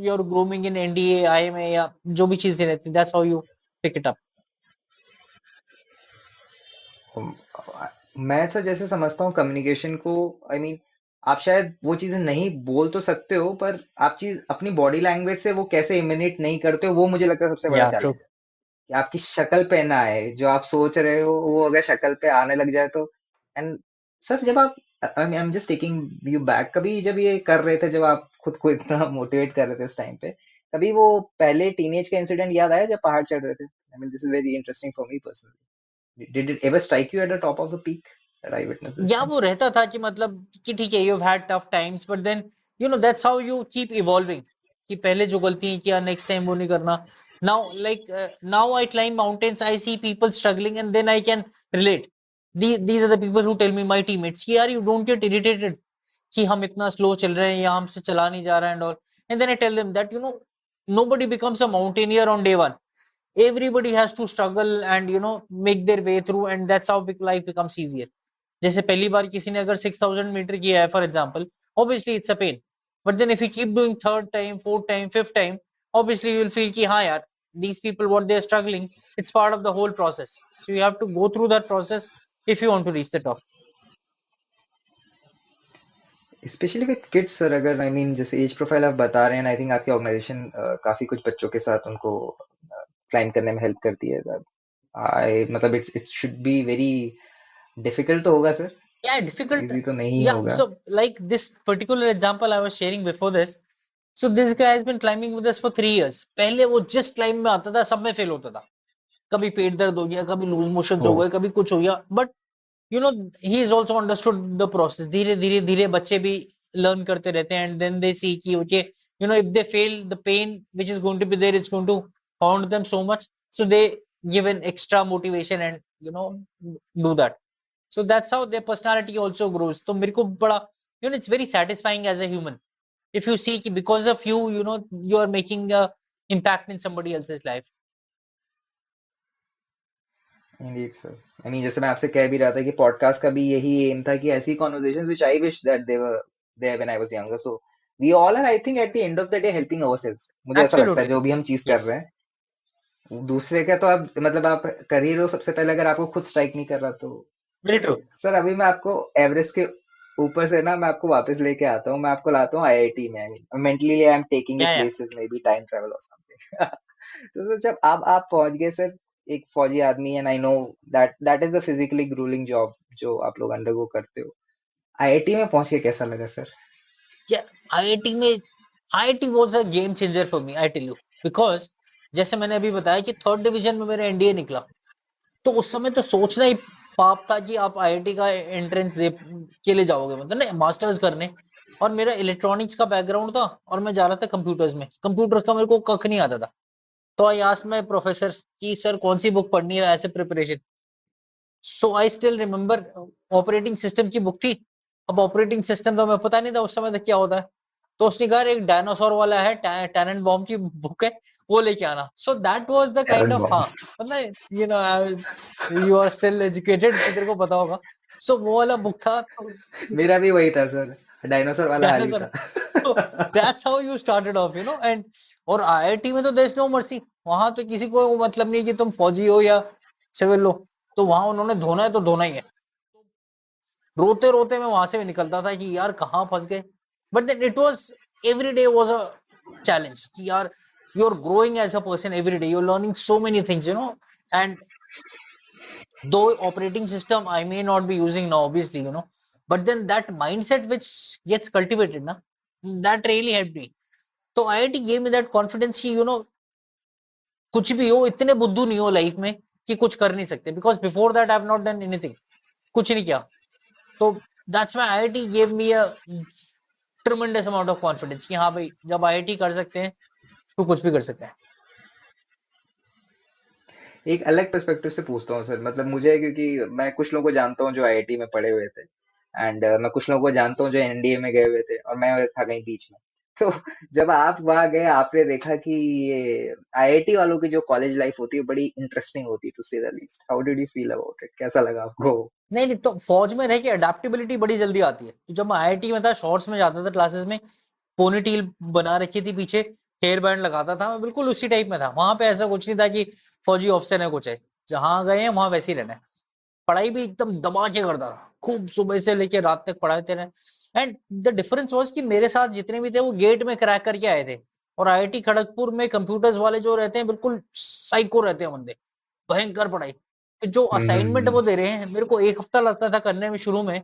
you're grooming in NDA IMA या जो भी चीजें रहती, that's how you pick it up।
हम- मैं sir जैसे समझता हूँ कम्युनिकेशन को, आई मीन आप शायद वो चीजें नहीं बोल तो सकते हो, पर आप चीज अपनी बॉडी लैंग्वेज से वो कैसे इमिनेट नहीं करते हो, वो मुझे लगता है सबसे बड़ा
या
चैलेंज
ट्रू।
है। कि आपकी शक्ल पे ना आए, जो आप सोच रहे हो वो अगर शक्ल पे आने लग जाए तो। एंड सर जब आप, I am just taking you back, कभी जब ये कर रहे थे, जब आप खुद को इतना मोटिवेट कर रहे थे उस टाइम पे, कभी वो पहले टीनेज का इंसिडेंट याद आया जब पहाड़ चढ़ रहे थे? I mean this is very interesting for me personally. Did it ever strike you at the top of the peak that I witness this
या
टाइम?
वो रहता था कि मतलब कि ठीक है, you have had tough times, but then that's how you keep evolving, कि पहले जो गलती किया नेक्स्ट टाइम वो नहीं करना। Now like now I climb mountains, I see people struggling, and then I can relate. These are the people who tell me, my teammates, कि यार यू डोंट गेट इरिटेटेड कि हम इतना स्लो चल रहे हैं या हमसे चला नहीं जा रहा and all. And then I tell them that nobody becomes a mountaineer on day one, everybody has to struggle and make their way through, and that's how big life becomes easier। जैसे पहली बार किसी ने अगर 6000 metre किया है for example, obviously it's a pain, but then if you keep doing third time, fourth time, fifth time, obviously you will feel कि हाँ यार, these people what they are struggling, it's part of the whole process, so you have to go through that process if you want to reach the top।
Specially with kids sir, अगर I mean जैसे as profile आप बता रहे हैं, I think आपकी organisation काफी कुछ बच्चों के साथ उनको क्लाइम करने में हेल्प करती है। आई मतलब it should be very difficult तो होगा सर,
Yeah, difficult।
इजी तो नहीं
Yeah,
होगा।
so like this particular example I was sharing before this, so this guy has been climbing with us for 3 years। पहले वो जिस क्लाइंब में आता था सब में फेल होता था, कभी पेट दर्द हो गया, कभी लूज मोशंस
ओ,
हो गए, कभी कुछ हो गया, but he is also understood the process. धीरे धीरे धीरे बच्चे भी लर्न करते रहते हैं, एंड देन दे सी कि okay, if they fail, the pain which is going to be there is going to haunt them so much, so they give an extra motivation and do that। So that's how their personality also grows। तो मेरे को बड़ा it's very satisfying as a human if you see कि because of you, you are making a impact in somebody else's life।
Indeed sir. I mean जैसे मैं आपसे कह भी रहा था कि पॉडकास्ट का भी यही एम था कि ऐसी conversations which I wish that they were there when I was younger. So we all are, I think at the end of the day helping ourselves, मुझे ऐसा लगता है
Absolutely।
जो भी हम चीज कर
Yes।
रहे हैं दूसरे का, तो आप मतलब आप कर ही रहे हो सबसे पहले, अगर आपको खुद स्ट्राइक नहीं कर रहा तो।
Very true।
सर अभी मैं आपको एवरेस्ट के ऊपर से ना मैं आपको वापस लेके आता हूँ, मैं आपको लाता हूँ आईआईटी में। Mentally I am taking you
क्या या
places, may be time travel और समथिंग। तो सर जब आप पहुंच गए सर, एक फौजी आदमी, and I know that that is a physically gruelling job जो आप लोग अंडरगो करते हो। आईआईटी में पहुंच के कैसा लगा सर?
क्या आईआईटी में IIT was a game changer for me, I tell you. Because जैसे मैंने अभी बताया कि थर्ड डिवीजन में मेरा एनडीए निकला, तो उस समय तो सोचना ही पाप था कि आप आईआईटी का एंट्रेंस दे के लिए जाओगे, मतलब ना मास्टर्स करने। और मेरा इलेक्ट्रॉनिक्स का बैकग्राउंड था और मैं जा रहा था कंप्यूटर्स में। कंप्यूटर्स का मेरे को कख नहीं आता था। तो आई आस्क्ड माय प्रोफेसर कि सर कौन सी बुक पढ़नी है ऐसे preparation. So I still remember operating system की बुक थी। अब ऑपरेटिंग सिस्टम तो हमें पता नहीं था उस समय तक क्या होता है। तो उसने कहा एक डायनासोर वाला है, टैनन बॉम्ब की बुक है, वो लेके आना। So that was the kind
एरन
ऑफ, हाँ,
बॉन्ड।
मतलब you know you are still educated तो तेरे को पता होगा। सो वो वाला बुक था तो
मेरा भी वही था सर, डायनासोर वाला हाल ही
डायनासोर।
था।
तो that's how you started off, and और आईआईटी में तो देयर इज नो मर्सी। वहां तो किसी को वो मतलब नहीं कि तुम फौजी हो या सिविल हो। तो वहां उन्होंने धोना है तो धोना ही है। रोते रोते मैं वहां से भी निकलता था कि यार कहाँ फंस गए। But then it was, every day was a challenge कि यार you are growing as a person, every day you are learning so many things, and though operating system I may not be using now, obviously, but then that mindset which gets cultivated na, that really helped me. तो IIT gave me that confidence कि कुछ भी हो, इतने बुद्धू नहीं हो life में कि कुछ कर नहीं सकते, because before that I have not done anything, कुछ नहीं किया। तो that's why IIT gave me a tremendous amount of confidence कि हाँ भाई, जब आईआईटी कर सकते हैं तो कुछ भी कर सकते हैं।
एक अलग पर्सपेक्टिव से पूछता हूँ सर, मतलब मुझे, क्योंकि मैं कुछ लोगों को जानता हूँ जो आईआईटी में पढ़े हुए थे, एंड मैं कुछ लोगों को जानता हूँ जो एनडीए में गए हुए थे, और मैं था कहीं बीच में। तो जब आप वहां गए, आपने देखा कि ये आईआईटी वालों की जो कॉलेज लाइफ होती है बड़ी इंटरेस्टिंग होती है, टू से the least. How did you feel about it? कैसा लगा आपको?
नहीं नहीं, तो फौज में रह के अडेप्टेबिलिटी बड़ी जल्दी आती है। तो जब मैं आईआईटी में था, शॉर्ट्स में जाता था क्लासेस में, पोनी टील बना रखी थी पीछे, हेयर बैंड लगाता था, मैं बिल्कुल उसी टाइप में था। वहां पे ऐसा कुछ नहीं था कि फौजी ऑप्शन है कुछ है। जहां गए हैं वहां वैसे ही रहना है। पढ़ाई भी एकदम दबा के करता था, खूब सुबह से लेके रात तक पढ़ाते रहे। एंड द डिफरेंस वाज कि मेरे साथ जितने भी थे वो गेट में क्रैक करके आए थे। और आईआईटी खड़गपुर में कंप्यूटर्स वाले जो रहते हैं बिल्कुल साइको रहते हैं बंदे, भयंकर पढ़ाई। तो जो असाइनमेंट
हम्म।
वो दे रहे हैं, मेरे को एक हफ्ता लगता था करने में शुरू में।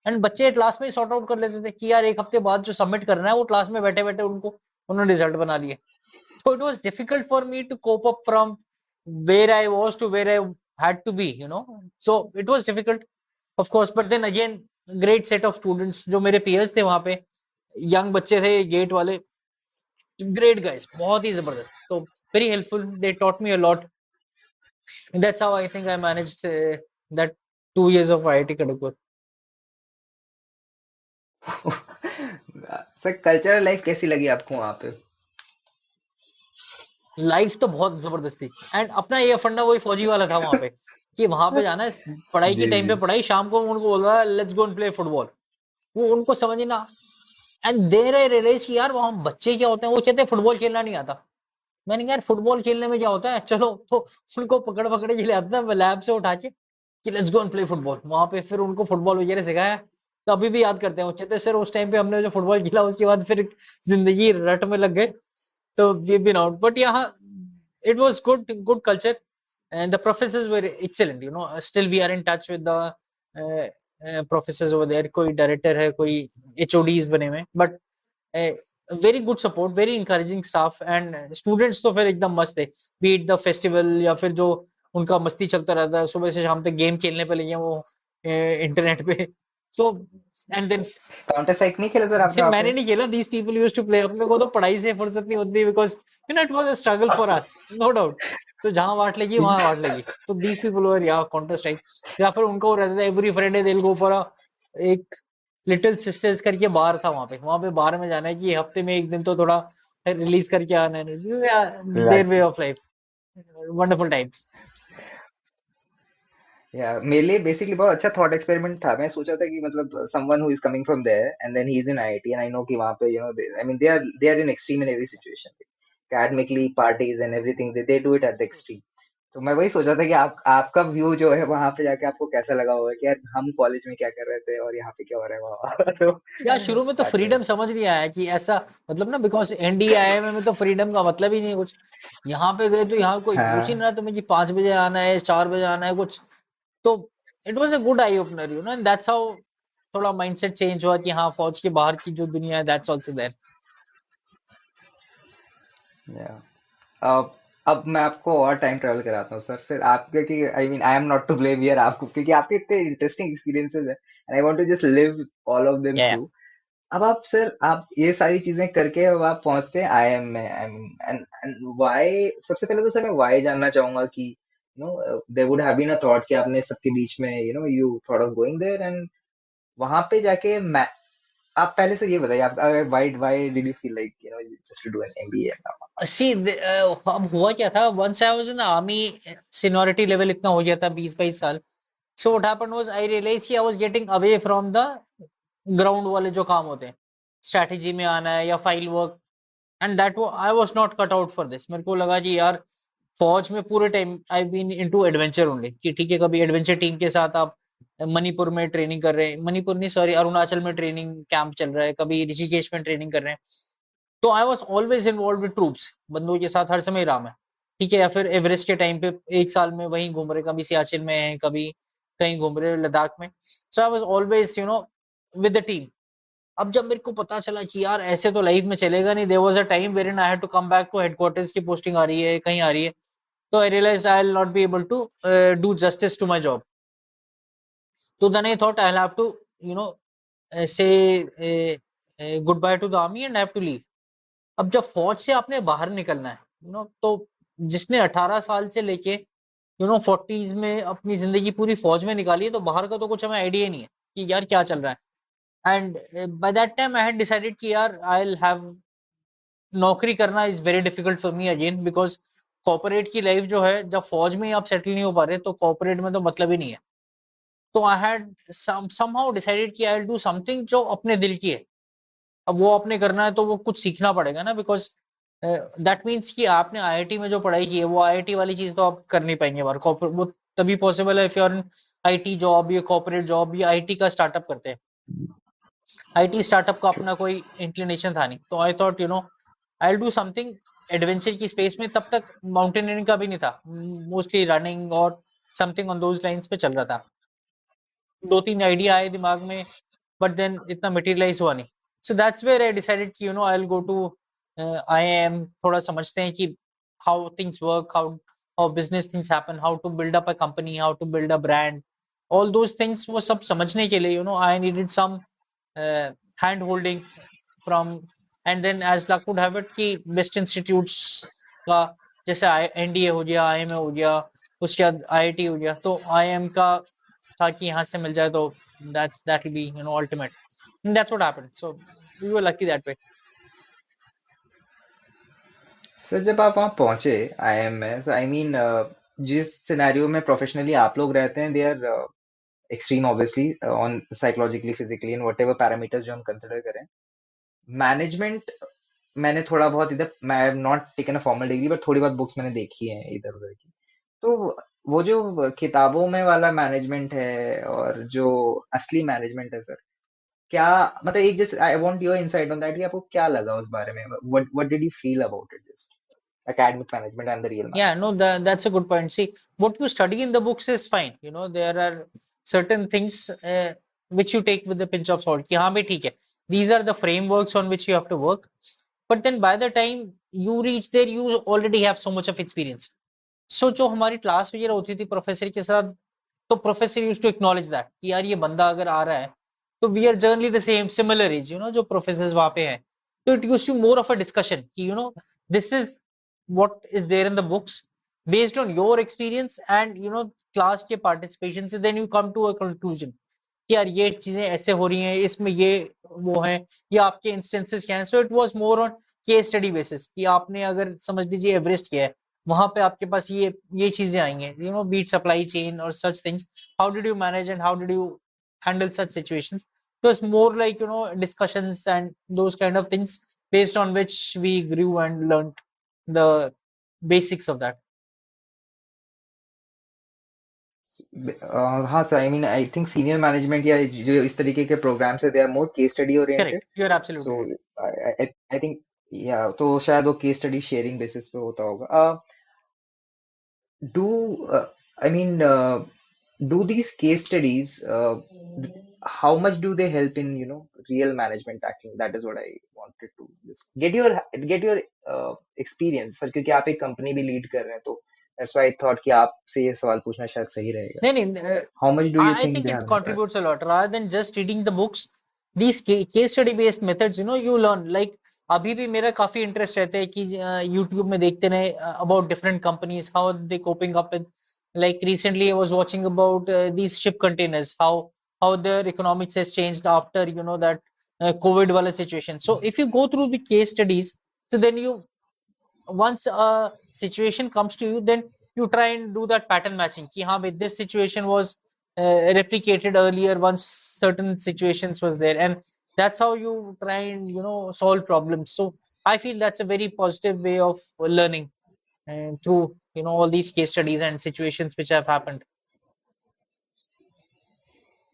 एंड बच्चे क्लास में सॉर्ट आउट कर लेते थे कि यार एक हफ्ते बाद जो सबमिट करना है वो क्लास में बैठे बैठे उनको उन्होंने रिजल्ट बना लिए। So it was difficult for me to cope up from where I was to where I had to be. So it was difficult, of course. But then again, great set of students जो मेरे peers थे वहां पे, young बच्चे थे gate वाले, great guys, बहुत ही जबरदस्त। तो very helpful, they taught me a lot. That's how I think I managed that 2 years of IIT Kharagpur.
Sir cultural life कैसी लगी आपको वहां पे?
लाइफ तो बहुत जबरदस्त थी। एंड अपना ये फंडा वही फौजी वाला था वहां पे, कि वहां पे जाना है, पढ़ाई के
जी
टाइम
जी।
पे पढ़ाई, शाम को उनको बोल रहा है let's go and play football. वो उनको समझ ही ना। एंड देर आई रियलाइज कि यार वहां बच्चे क्या होते हैं, वो कहते हैं फुटबॉल खेलना नहीं आता। मैंने कहा यार फुटबॉल खेलने में क्या होता है, चलो। तो उनको पकड़ पकड़ के ले आता था लैब से उठा के कि let's go and play football वहां पे। फिर उनको फुटबॉल वगैरह सिखाया। तो अभी भी याद करते हैं वो, कहते हैं सर उस टाइम पे हमने जो फुटबॉल खेला उसके बाद फिर जिंदगी रट में लग गए। So we've been out, but yeah, it was good culture, and the professors were excellent. Still we are in touch with the professors over there. कोई director है, कोई HODs बने हुए हैं, but very good support, very encouraging staff, and students तो फिर एकदम मस्त है। Be it the festival या फिर जो उनका मस्ती चलता रहता है, सुबह से शाम तक गेम खेलने पे लगे हैं वो इंटरनेट पे। So and then
counter strike नहीं खेला सर आपने वहां
मैंने
पे?
नहीं खेला, these people used to play. अपने को तो पढ़ाई से फुर्सत नहीं होती, because it was a struggle for us, no doubt. तो जहां वाट लगी वहां वाट लगी। तो दीज पीपल वर या काउंटर स्ट्राइक, या फिर उनका वो रहता था every Friday they will go for एक लिटिल सिस्टर्स करके बार था वहां पे बार में जाना है कि हफ्ते में एक दिन तो थोड़ा रिलीज करके आना है। There
relax.
Way of life, wonderful times.
या मेरे लिए बेसिकली बहुत अच्छा थॉट एक्सपेरिमेंट था। मैं सोचा था कि मतलब someone who is coming from there and then he is in IIT, and I know कि वहां पे I mean they are in extreme in every situation, academically, parties and everything, they do it at the extreme. तो मैं वही सोचा था कि आप आपका व्यू जो है वहां पे जाके आपको कैसा लगा होगा कि यार हम कॉलेज में क्या कर रहे थे और यहाँ पे क्या हो रहा है वहाँ। तो
या शुरू में तो
दैट वाज।
फ्रीडम समझ नहीं आया कि ऐसा, मतलब ना, बिकॉज एनडीआईएम में तो फ्रीडम का मतलब ही नहीं कुछ। यहाँ पे गए तो यहाँ कोई पूछ ही नहीं
हाँ।
रहा तुम्हें कि 5 बजे आना है, 4 बजे आना है, कुछ। तो it was a good eye opener, and that's how थोड़ा माइंडसेट चेंज हुआ कि हाँ, फौज के बाहर की जो दुनिया है, दैट्स आल्सो देयर।
या अब अब मैं आपको और टाइम ट्रेवल कराता हूँ सर, फिर आपके कि I mean I am not to blame here आपको, क्योंकि आपके इतने इंटरेस्टिंग एक्सपीरियंसेस है and I want to just live all of them
या
थ्रू। अब आप सर, आप ये सारी चीजें करके अब आप पहुंचते हैं आईएम में, I mean and and why, सबसे पहले तो सर मैं व्हाई जानना चाहूंगा कि there would have been a thought कि आपने सबके बीच में you thought of going there and वहां पे जाके आप पहले से ये बताइए, आप why did you feel like just to do an MBA.
See, अब हुआ क्या था, once I was in army, seniority level इतना हो गया था, 20-22 साल। So what happened was, I realise कि I was getting away from the ground वाले जो काम होते हैं, स्ट्रैटेजी में आना है या फाइल वर्क, एंड दैट वो I was not cut out for this. मेरे को लगा कि यार, फौज में पूरे time I been into adventure only, कि ठीक है, कभी एडवेंचर टीम के साथ आप मणिपुर में ट्रेनिंग कर रहे हैं, मणिपुर नहीं, सॉरी, अरुणाचल में ट्रेनिंग कैंप चल रहा है, कभी ऋषिकेश में ट्रेनिंग कर रहे हैं। तो आई was always involve with troops, बंदूक के साथ हर समय रहा मैं। ठीक है, या फिर एवरेस्ट के टाइम पे 1 साल में वहीं घूम रहे, कभी सियाचिन में है, कभी कहीं घूम रहे लद्दाख में। So I was always with the team. अब जब मेरे को पता चला कि यार ऐसे तो लाइफ में चलेगा नहीं, there was a time where in I had to come back to headquarters, की पोस्टिंग आ रही है, कहीं आ रही है, तो I realize I will not be able to do justice to my job. तो then I thought I have to you know say good bye to the army and have to leave. अब जब फौज से आपने बाहर निकलना है, तो जिसने 18 साल से लेके 40s में अपनी जिंदगी पूरी फौज में निकाली है, तो बाहर का तो कुछ हमें आइडिया नहीं है कि यार क्या चल रहा है। And by that time I had decided कि यार आई विल हैव नौकरी करना is very difficult for me again, because corporate की लाइफ जो है, जब फौज में ही आप सेटल नहीं हो पा रहे, तो कॉर्पोरेट में तो मतलब ही नहीं है। तो आई हैड समहाउ डिसाइडेड कि आई विल डू समथिंग जो अपने दिल की है। अब वो आपने करना है तो वो कुछ सीखना पड़ेगा ना, बिकॉज दैट मीन्स कि आपने आईआईटी में जो पढ़ाई की है, वो आईआईटी वाली चीज तो आप कर नहीं पाएंगे बाहर। कॉर्पोरेट वो तभी पॉसिबल है if you are in IT job या कॉर्पोरेट जॉब या आईटी का स्टार्टअप करते हैं। आईटी स्टार्टअप का अपना कोई इंक्लिनेशन था नहीं, तो आई thought I will do something adventure की स्पेस में। तब तक माउंटेनियरिंग का भी नहीं था, मोस्टली रनिंग और समथिंग ऑन दोज लाइंस पे चल रहा था। 2-3 आइडिया आए दिमाग में, बट देन इतना मटेरियलाइज हुआ नहीं। So that's where I decided कि I will go to IIM, थोड़ा समझते हैं कि how things work, how business things happen, how to build up a company, how to build a brand, all those things. वो सब समझने के लिए I needed some hand holding from, and then as luck would have it कि best institutes का, जैसे NDA हो गया, आईएमए हो गया, उसके बाद आईआईटी हो गया, तो आईएम का था कि यहाँ से मिल जाए तो that will be ultimate, and that's what happened. So we were lucky that way.
Sir जब आप वहाँ पहुंचे आईएम में, आई मीन जिस सिनेरियो में प्रोफेशनली आप लोग रहते हैं, they are extreme obviously on psychologically physically and whatever parameters जो हम कंसिडर करें। मैनेजमेंट, मैंने थोड़ा बहुत इधर, मैं have not taken a formal degree, but थोड़ी बहुत बुक्स मैंने देखी हैं इधर उधर की। तो वो जो किताबों में वाला मैनेजमेंट है और जो असली मैनेजमेंट है सर, क्या मतलब, एक just I want your insight on that कि आपको क्या लगा उस बारे में, what did you feel about it, just academic management and the real
Yeah, no,
management.
that's a good point. See, what you study in the books is fine. There are certain things which you take with a pinch of salt. कि हाँ भाई ठीक है, these are the frameworks on which you have to work. But then by the time you reach there, you already have so much of experience. So जो हमारी class वगैरह होती थी प्रोफेसर के साथ, तो professor used to acknowledge that कि यार ये बंदा अगर आ रहा है, तो we are generally the same similar age, जो प्रोफेसर वहां पे हैं। तो it used to more of a discussion कि this is what is there in the books based on your experience and class के participation से, then you come to a conclusion कि यार ये चीजें ऐसे हो रही हैं, इसमें ये वो है, या आपके इंस्टेंसेस क्या हैं। So it was more on case study basis कि आपने अगर समझ लीजिए एवरेस्ट किया है, वहां पे आपके पास ये चीजें आएंगे, बीट सप्लाई चेन और such things, how did you manage and how did you handle such situations. So it's more like discussions and those kind of things based on which we grew and learned the basics of that.
हाँ sir, I mean I think senior management या जो इस तरीके के programmes है, they are more case study oriented.
Correct, you are absolutely
so
right.
I think, या तो शायद वो केस स्टडी शेयरिंग बेसिस पे होता होगा. Do I mean do these case studies, how much do they help in real management tackling? That is what I wanted to just get your experience, sir, क्योंकि आप एक company भी lead कर रहे हैं, तो that's why I thought कि आपसे ये सवाल पूछना शायद सही रहेगा.
नहीं नहीं,
How much do you
I
think
think
they
it
have impact?
contributes a lot rather than just reading the books. These case study based methods, you learn. Like अभी भी मेरा काफी इंटरेस्ट रहता है कि YouTube में देखते रहे about different companies, how they coping up with. Like recently, I was watching about these ship containers, how their economics has changed after that COVID wala situation. So if you go through the case studies, so then you once a situation comes to you, then you try and do that pattern matching ki haan bhai, this situation was replicated earlier once certain situations was there, and that's how you try and solve problems. So I feel that's a very positive way of learning, and through all these case studies and situations which have happened.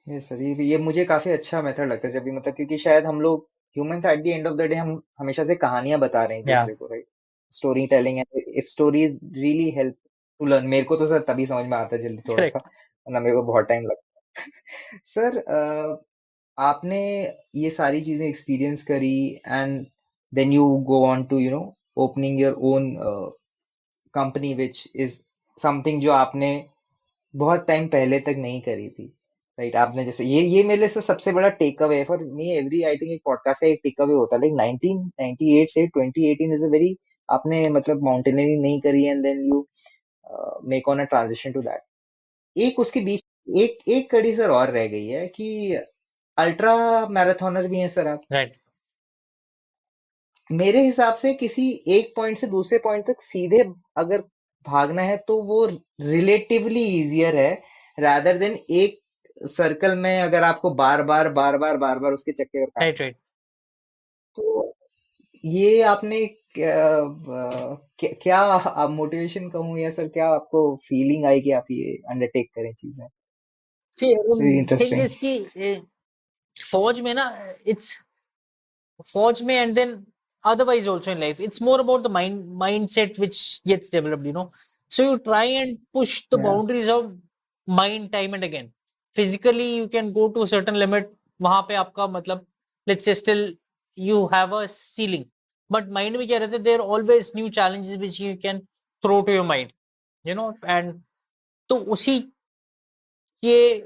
ये sir, ये मुझे काफी अच्छा method लगता है जब भी, मतलब क्योंकि शायद हम लोग humans eight the end of the day हम हमेशा से कहानियां बता रहे हैं एक
Yeah,
दूसरे को, right? Story telling, and if stories really help to learn, मेरे को तो सर तभी समझ में आता है जल्दी थोड़ा सा,
correct.
वरना मेरे को बहुत टाइम लगता है. सर, आपने ये सारी चीजें एक्सपीरियंस करी, and then you go on to opening your own company, which is something जो आपने बहुत टाइम पहले तक नहीं करी थी, राइट? आपने जैसे ये मेरे लिए सबसे बड़ा take away for me every, I think एक पॉडकास्ट का एक टेक अवे होता है, लाइक 1998 से 2018 इज अ वेरी, आपने मतलब माउंटेनियरिंग नहीं करी and then you make on a transition to that. एक उसके बीच एक एक कड़ी सर और रह गई है कि अल्ट्रा मैराथनर भी हैं सर आप.
Right.
मेरे हिसाब से किसी एक पॉइंट से दूसरे पॉइंट तक सीधे अगर भागना है तो वो रिलेटिवली इजियर है, रादर देन एक सर्कल में अगर आपको बार बार उसके चक्कर
Right,
काटना है.
right.
तो ये आपने क्या आप मोटिवेशन कहूँ या सर क्या आपको फीलिंग आई कि आप ये अंडरटेक करें चीजें?
See,
very
thing
interesting.
is कि फौज में ना, it's forge me, and then otherwise also in life it's more about the mindset which gets developed, so you try and push the
या
boundaries of mind time and again. Physically you can go to a certain limit, वहां पे आपका मतलब, let's say, still you have a ceiling, but mind में क्या रहता है, there are always new challenges which you can throw to your mind, and तो उसी के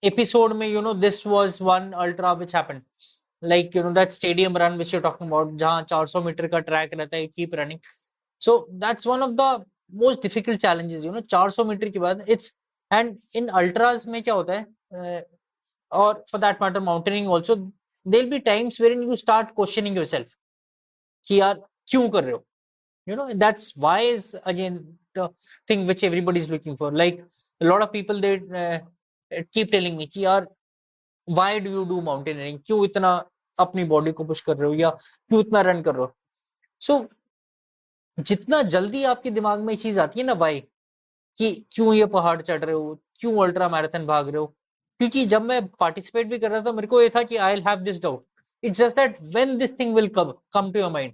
episode में, this was one ultra which happened, like that stadium run which you're talking about, जहाँ 400 metre का ट्रैक रहता है, you keep running. So that's one of the most difficult challenges, 400 metre के बाद it's, and in ultras में क्या होता है, or for that matter mountaineering also, there'll be times wherein you start questioning yourself कि यार क्यों कर रहे हो, that's why is again the thing which everybody is looking for. Like a lot of people, they keep telling me कि यार why do you do mountaineering, क्यों इतना अपनी बॉडी को पुश कर रहे हो, या क्यों इतना रन कर रहे हो. सो जितना जल्दी आपके दिमाग में ये चीज आती है ना, वाई, कि क्यों ये पहाड़ चढ़ रहे हो, क्यों अल्ट्रा मैराथन भाग रहे हो, क्योंकि जब मैं पार्टिसिपेट भी कर रहा था मेरे को ये था कि I will have this doubt, it's just that when this thing will come to your mind.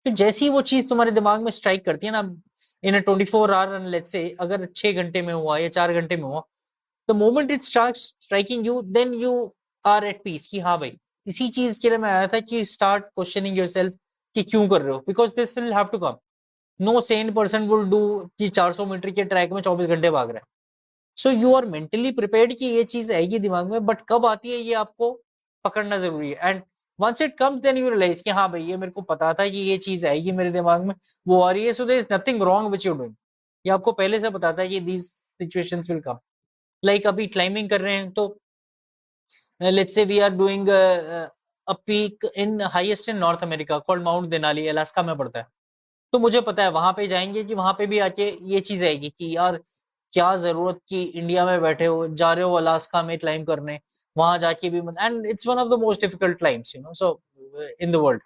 तो जैसे ही वो चीज तुम्हारे दिमाग में स्ट्राइक करती है ना, इन अ 24 आवर रन, लेट्स से अगर 6 घंटे में हुआ या 4 घंटे में हुआ, the moment it start striking you, then you are at peace कि हाँ भाई, इसी चीज के लिए मैं आया था कि स्टार्ट क्वेश्चनिंग योरसेल्फ कि क्यों कर रहे हो, because this will have to come. No sane person will do कि 400 मीटर के ट्रैक में 24 घंटे भाग रहा है. So you are mentally prepared कि ये चीज आएगी दिमाग में, बट कब आती है ये आपको पकड़ना जरूरी है. And once it comes, then you realise कि हाँ भाई, ये मेरे को पता था कि ये चीज आएगी मेरे दिमाग में, वो आ रही है. So there is nothing wrong which you doing, ये आपको पहले से पता था कि these situations will come. Like अभी क्लाइंबिंग कर रहे हैं, तो let's say we are doing a peak in highest in North America called Mount Denali, Alaska में पड़ता है. तो मुझे पता है वहां पे जाएंगे कि वहां पे भी आके ये चीज आएगी कि यार क्या जरूरत कि इंडिया में बैठे हो, जा रहे हो अलास्का में क्लाइंब करने, वहां जाके भी, and it's one of the most difficult climbs, so in the world.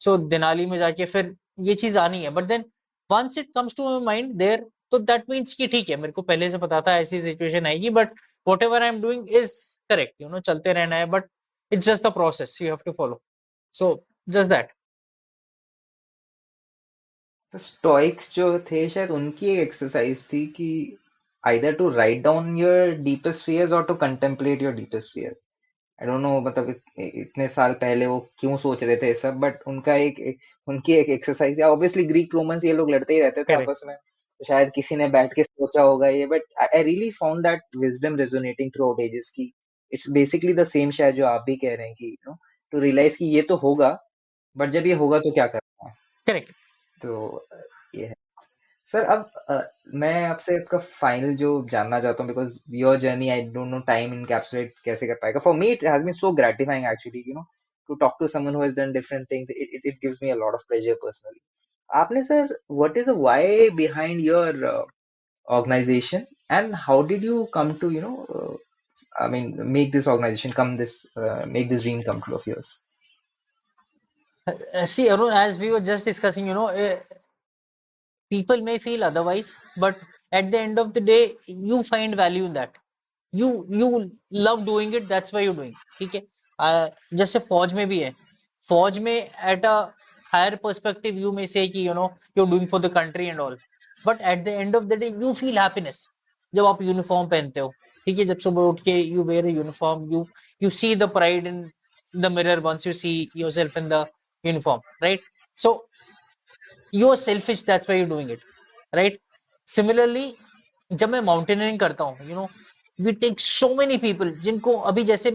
So Denali में जाके फिर ये चीज आनी है, but then once it comes to my mind, there तो दैट मीन्स कि ठीक है, मेरे को पहले से पता था ऐसी सिचुएशन आएगी, but whatever I am doing is correct, चलते रहना है, but it's just the process you have to follow, so just that.
तो स्टोइक्स जो थे शायद उनकी एक एक्सरसाइज थी कि either to write down your deepest fears और to contemplate your deepest fear. I don't know, मतलब इतने साल पहले वो क्यों सोच रहे थे ये सब, बट उनकी एक एक्सरसाइज है। ऑब्वियसली ग्रीक रोमन्स ये लोग लड़ते ही रहते थे
करेक्ट।
आपस में, तो शायद किसी ने बैठ के सोचा होगा ये, but I really found that wisdom resonating throughout ages की इट्स बेसिकली द सेम शायद जो आप भी कह रहे हैं कि टू रियलाइज कि ये तो होगा, बट जब ये होगा तो क्या करना है।
करेक्ट।
तो ये है सर। अब मैं आपसे आपका फाइनल जो जानना चाहता हूँ, because your journey I don't know time encapsulate कैसे कर पाएगा। For me it has been so gratifying actually, to talk to someone who has done different things. It gives me a lot of pleasure personally. आपने sir, what is the why behind your organization, and how did you come to I mean make this organization come this make this dream come true of yours?
See, Arun, as we were just discussing, people may feel otherwise, but at the end of the day, you find value in that. You love doing it, that's why you're doing, ठीक है। जैसे फौज में भी है, फौज में at a higher perspective you may say कि you're doing for the country and all, but at the end of the day you feel happiness जब आप यूनिफॉर्म पहनते हो, ठीक है। जब सुबह उठ के you wear a uniform, you see the pride in the mirror once you see yourself in the uniform, right? So you're selfish, that's why you're doing it, right? Similarly, जब मैं माउंटेनियरिंग करता हूँ, we take so many people जिनको अभी जैसे